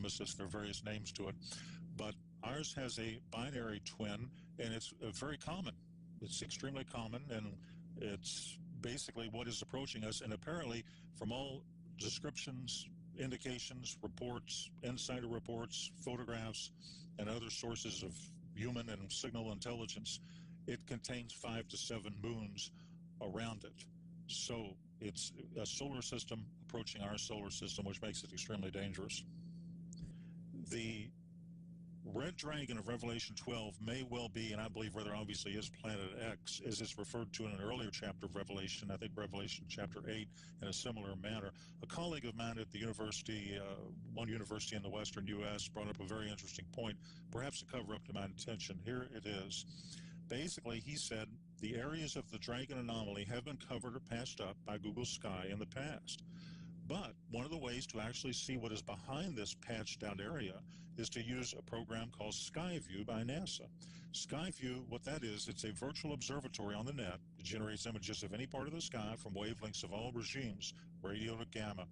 nemesis. There are various names to it. But ours has a binary twin, and it's very common. It's extremely common, and it's basically what is approaching us. And apparently, from all descriptions, indications, reports, insider reports, photographs, and other sources of human and signal intelligence, it contains 5 to 7 moons around it. So it's a solar system approaching our solar system, which makes it extremely dangerous. The red dragon of Revelation 12 may well be, and I believe rather obviously is, Planet X, as is referred to in an earlier chapter of Revelation, I think Revelation chapter 8, in a similar manner. A colleague of mine at the university, one university in the western U.S., brought up a very interesting point, perhaps to cover up to my attention. Here it is. Basically, he said the areas of the dragon anomaly have been covered or patched up by Google Sky in the past. But one of the ways to actually see what is behind this patched out area is to use a program called Skyview by NASA. Skyview, what that is, it's a virtual observatory on the net. It generates images of any part of the sky from wavelengths of all regimes, radio to gamma.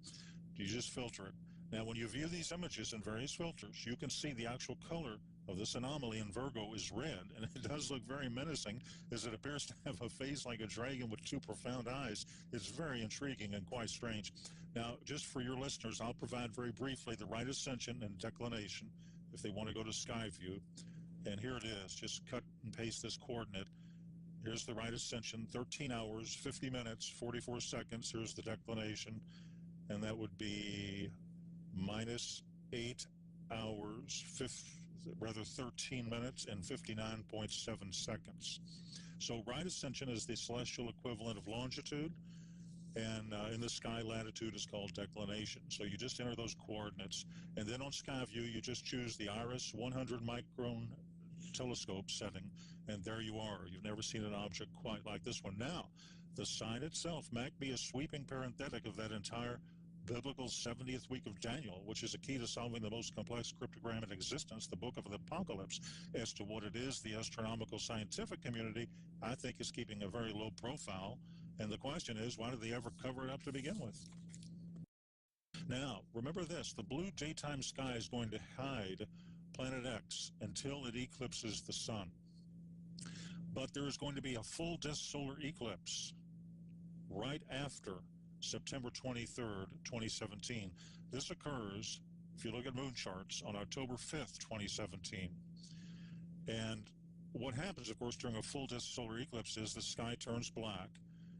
You just filter it. Now, when you view these images in various filters, you can see the actual color of this anomaly in Virgo is red, and it does look very menacing, as it appears to have a face like a dragon with 2 profound eyes. It's very intriguing and quite strange. Now, just for your listeners, I'll provide very briefly the right ascension and declination if they want to go to Skyview. And here it is. Just cut and paste this coordinate. Here's the right ascension, 13 hours, 50 minutes, 44 seconds. Here's the declination, and that would be minus 8 hours, 13 minutes and 59.7 seconds. So right ascension is the celestial equivalent of longitude, and in the sky, latitude is called declination. So you just enter those coordinates, and then on Skyview, you just choose the Iris 100 micron telescope setting, and there you are. You've never seen an object quite like this one. Now, the sign itself might be a sweeping parenthetic of that entire biblical 70th week of Daniel, which is a key to solving the most complex cryptogram in existence, the book of the Apocalypse. As to what it is, the astronomical scientific community, I think, is keeping a very low profile. And the question is, why did they ever cover it up to begin with? Now, remember this, the blue daytime sky is going to hide Planet X until it eclipses the sun. But there is going to be a full disk solar eclipse right after September 23rd, 2017. This occurs, if you look at moon charts, on October 5th, 2017. And what happens, of course, during a full disk solar eclipse is the sky turns black,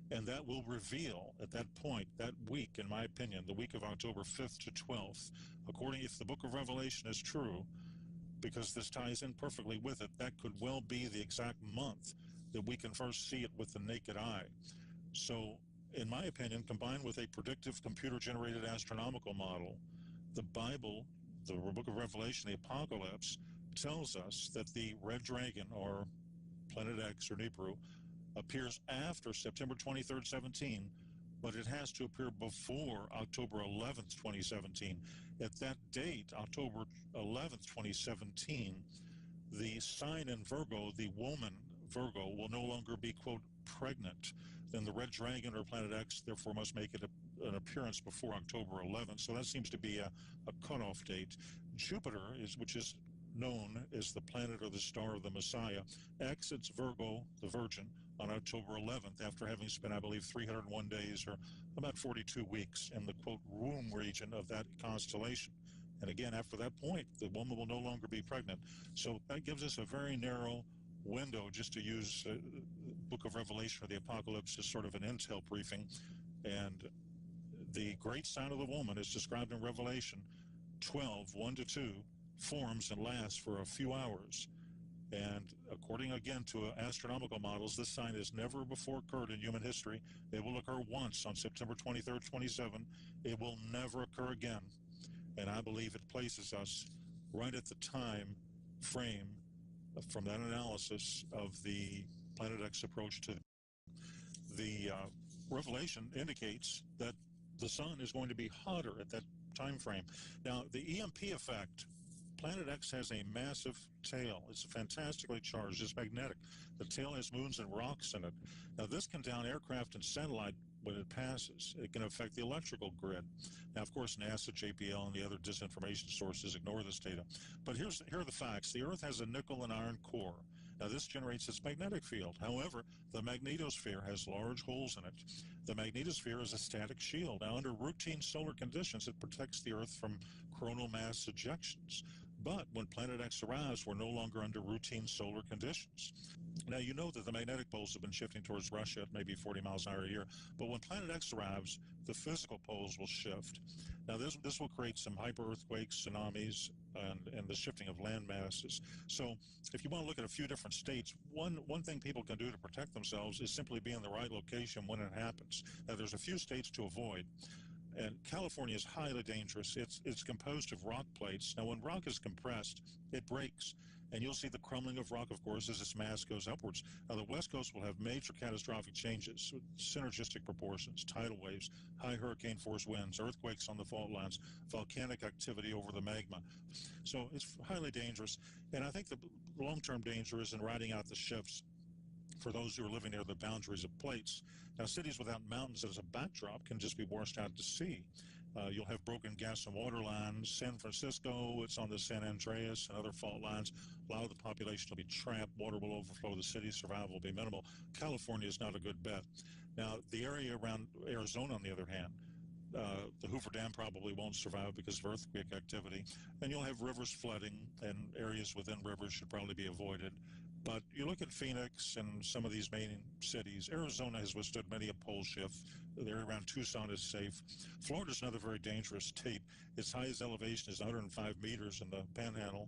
and that will reveal at that point, that week, in my opinion, the week of October 5th to 12th, according, if the book of Revelation is true, because this ties in perfectly with it, that could well be the exact month that we can first see it with the naked eye. So, in my opinion, combined with a predictive computer-generated astronomical model, the Bible, the book of Revelation, the Apocalypse, tells us that the red dragon, or Planet X, or Nibiru, appears after September 23rd, 17, but it has to appear before October 11th, 2017. At that date, October 11th, 2017, the sign in Virgo, the woman Virgo, will no longer be, quote, pregnant. Then the red dragon, or Planet X, therefore must make it an appearance before October 11th. So that seems to be a cutoff date. Jupiter, which is known as the planet or the star of the Messiah, exits Virgo, the Virgin, on October 11th after having spent, I believe, 301 days or about 42 weeks in the, quote, womb region of that constellation. And again, after that point, the woman will no longer be pregnant. So that gives us a very narrow window, just to use the book of Revelation or the Apocalypse as sort of an intel briefing. And the great sign of the woman is described in Revelation 12, 1-2, forms and lasts for a few hours. And according, again, to astronomical models, this sign has never before occurred in human history. It will occur once on September 23rd, 27. It will never occur again. And I believe it places us right at the time frame from that analysis of the Planet X approach to the Revelation indicates that the sun is going to be hotter at that time frame. Now, the EMP effect, Planet X has a massive tail. It's fantastically charged. It's magnetic. The tail has moons and rocks in it. Now, this can down aircraft and satellite when it passes. It can affect the electrical grid. Now, of course, NASA, JPL, and the other disinformation sources ignore this data. But here are the facts. The Earth has a nickel and iron core. Now, this generates its magnetic field. However, the magnetosphere has large holes in it. The magnetosphere is a static shield. Now, under routine solar conditions, it protects the Earth from coronal mass ejections. But when Planet X arrives, we're no longer under routine solar conditions. Now, you know that the magnetic poles have been shifting towards Russia at maybe 40 miles an hour a year. But when Planet X arrives, the physical poles will shift. Now, this will create some hyper-earthquakes, tsunamis, and the shifting of land masses. So if you want to look at a few different states, one thing people can do to protect themselves is simply be in the right location when it happens. Now, there's a few states to avoid. And California is highly dangerous. It's composed of rock plates. Now, when rock is compressed, it breaks. And you'll see the crumbling of rock, of course, as its mass goes upwards. Now, the West Coast will have major catastrophic changes, synergistic proportions, tidal waves, high hurricane-force winds, earthquakes on the fault lines, volcanic activity over the magma. So it's highly dangerous. And I think the long-term danger is in riding out the shifts for those who are living near the boundaries of plates. Now, cities without mountains as a backdrop can just be washed out to sea. You'll have broken gas and water lines. San Francisco, it's on the San Andreas and other fault lines. A lot of the population will be trapped. Water will overflow the city. Survival will be minimal. California is not a good bet. Now, the area around Arizona, on the other hand, the Hoover Dam probably won't survive because of earthquake activity. And you'll have rivers flooding, and areas within rivers should probably be avoided. But you look at Phoenix and some of these main cities. Arizona has withstood many a pole shift. The area around Tucson is safe. Florida is another very dangerous state. Its highest elevation is 105 meters in the Panhandle.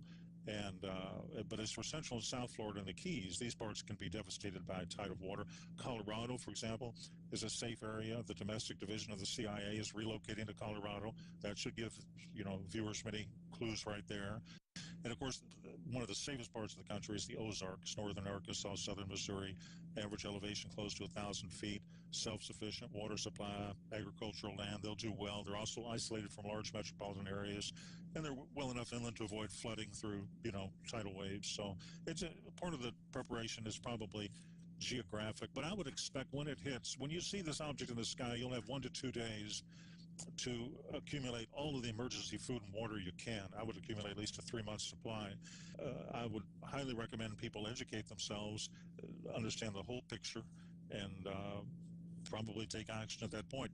But as for Central and South Florida and the Keys, these parts can be devastated by a tide of water. Colorado, for example, is a safe area. The domestic division of the CIA is relocating to Colorado. That should give viewers many clues right there. And of course, one of the safest parts of the country is the Ozarks, northern Arkansas, southern Missouri, average elevation close to 1,000 feet, self-sufficient water supply, agricultural land. They'll do well. They're also isolated from large metropolitan areas, and they're well enough inland to avoid flooding through, tidal waves. So it's part of the preparation is probably geographic. But I would expect when it hits, when you see this object in the sky, you'll have 1 to 2 days to accumulate all of the emergency food and water you can. I would accumulate at least a 3-month supply. I would highly recommend people educate themselves, understand the whole picture, and probably take action at that point.